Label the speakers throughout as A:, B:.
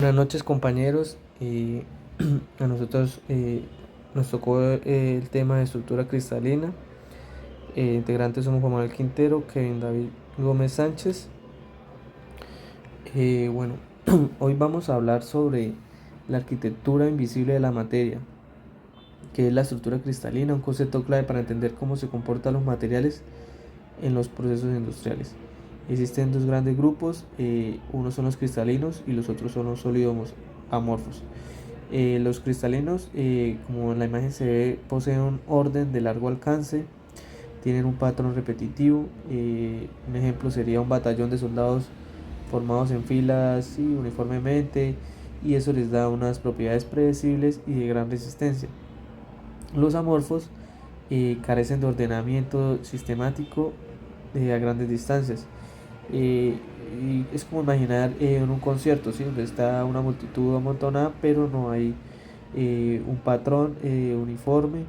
A: Buenas noches compañeros. A nosotros nos tocó el tema de estructura cristalina. Integrantes somos Juan Manuel Quintero, Kevin David Gómez Sánchez. Bueno, hoy vamos a hablar sobre la arquitectura invisible de la materia, que es la estructura cristalina, un concepto clave para entender cómo se comportan los materiales en los procesos industriales. Existen dos grandes grupos, unos son los cristalinos y los otros son los sólidos amorfos. Los cristalinos, como en la imagen se ve, poseen un orden de largo alcance, tienen un patrón repetitivo. Un ejemplo sería un batallón de soldados formados en filas y uniformemente, y eso les da unas propiedades predecibles y de gran resistencia. Los amorfos carecen de ordenamiento sistemático a grandes distancias. Eh, y es como imaginar en un concierto, ¿sí? Donde está una multitud amontonada, pero no hay un patrón uniforme,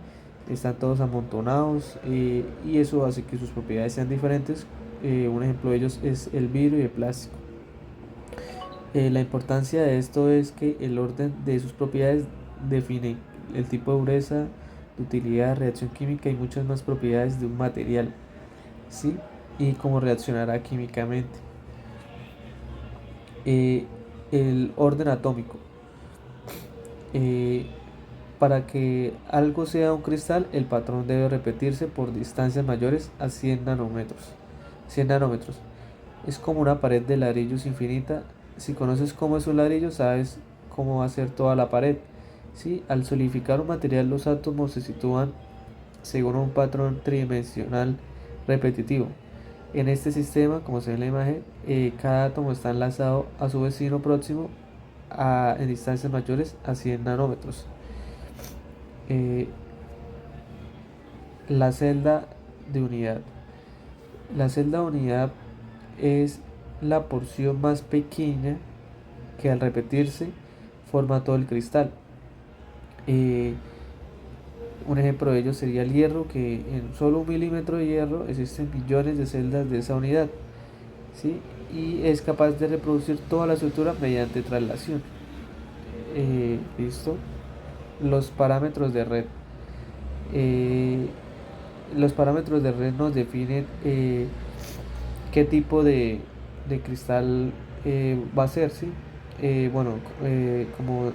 A: están todos amontonados, y eso hace que sus propiedades sean diferentes. Un ejemplo de ellos es el vidrio y el plástico. La importancia de esto es que el orden de sus propiedades define el tipo de dureza, de utilidad, reacción química y muchas más propiedades de un material, ¿sí? Y cómo reaccionará químicamente. Eh, el orden atómico. Eh, para que algo sea un cristal, el patrón debe repetirse por distancias mayores a 100 nanómetros. 100 nanómetros. Es como una pared de ladrillos infinita. Si conoces cómo es un ladrillo, sabes cómo va a ser toda la pared. ¿Sí? Al solidificar un material, los átomos se sitúan según un patrón tridimensional repetitivo. En este sistema, como se ve en la imagen, cada átomo está enlazado a su vecino próximo en distancias mayores a 100 nanómetros. Eh, la celda de unidad. La celda de unidad es la porción más pequeña que al repetirse forma todo el cristal. Eh, un ejemplo de ello sería el hierro, que en solo 1 milímetro de hierro existen billones de celdas de esa unidad, ¿sí? Y es capaz de reproducir toda la estructura mediante traslación. ¿Listo? Los parámetros de red. Eh, los parámetros de red nos definen qué tipo de cristal va a ser, ¿sí? Bueno, como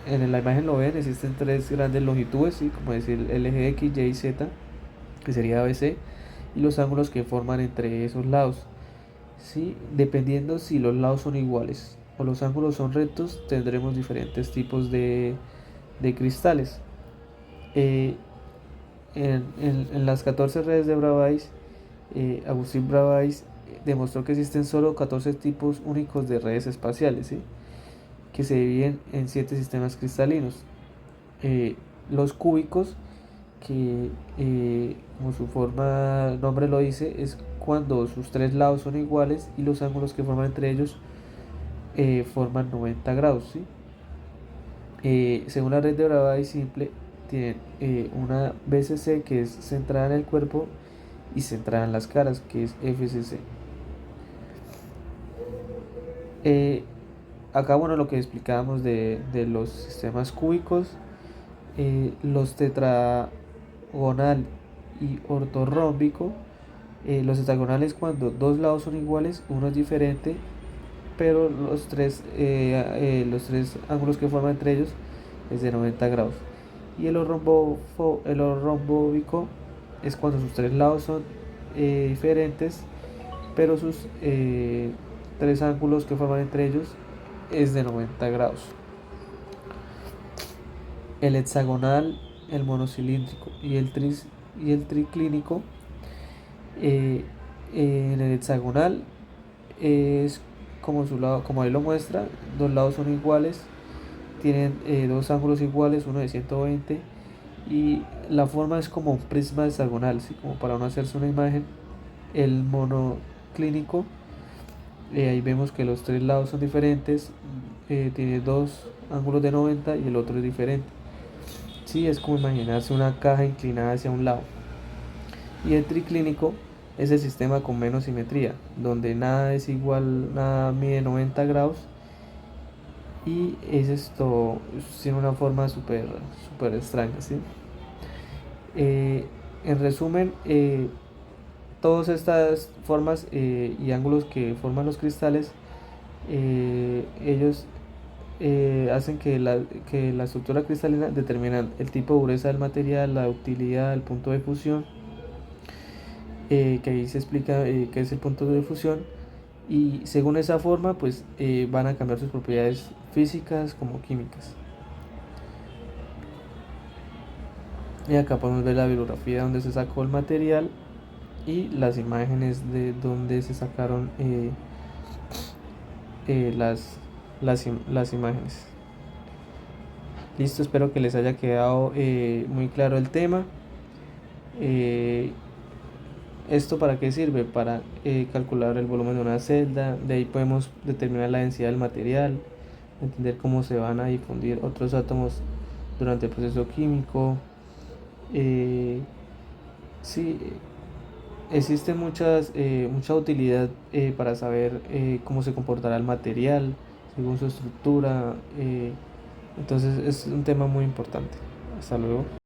A: en la imagen lo ven, existen tres grandes longitudes, ¿sí? Como decir el eje X, Y y Z, que sería ABC, y los ángulos que forman entre esos lados, ¿sí? Dependiendo si los lados son iguales o los ángulos son rectos, tendremos diferentes tipos de cristales. Eh, en las 14 redes de Bravais, Agustín Bravais demostró que existen solo 14 tipos únicos de redes espaciales, ¿sí? Que se dividen en 7 sistemas cristalinos. Los cúbicos, que como su nombre lo dice, es cuando sus tres lados son iguales y los ángulos que forman entre ellos forman 90 grados, ¿sí? Según la red de Bravais simple, tienen una BCC, que es centrada en el cuerpo, y centrada en las caras, que es FCC. Eh, Acá, bueno, lo que explicábamos de los sistemas cúbicos, los tetragonal y ortorrómbico. Los hexagonales, cuando dos lados son iguales, uno es diferente, pero los tres ángulos que forman entre ellos es de 90 grados. Y el orrombóbico es cuando sus tres lados son diferentes, pero sus tres ángulos que forman entre ellos es de 90 grados. El hexagonal, el monocilíndrico y el triclínico. eh, en el hexagonal es como su lado, como ahí lo muestra, dos lados son iguales, tienen dos ángulos iguales, uno de 120, y la forma es como un prisma hexagonal, ¿sí? Como para uno hacerse una imagen. El monoclínico, ahí vemos que los tres lados son diferentes, tiene dos ángulos de 90 y el otro es diferente. Sí, es como imaginarse una caja inclinada hacia un lado. Y el triclínico es el sistema con menos simetría, donde nada es igual, nada mide 90 grados y es esto, tiene una forma súper súper extraña, ¿sí? Eh, en resumen, todas estas formas y ángulos que forman los cristales, ellos hacen que la estructura cristalina determinan el tipo de dureza del material, la ductilidad, el punto de fusión, que ahí se explica qué es el punto de fusión, y según esa forma pues van a cambiar sus propiedades físicas como químicas. Y acá podemos ver la bibliografía donde se sacó el material y las imágenes de donde se sacaron eh, las, las imágenes. Listo, espero que les haya quedado muy claro el tema. Eh, ¿Esto para qué sirve? Para calcular el volumen de una celda, de ahí podemos determinar la densidad del material, entender cómo se van a difundir otros átomos durante el proceso químico. Eh, sí, existe mucha utilidad para saber cómo se comportará el material según su estructura. Entonces es un tema muy importante. Hasta luego.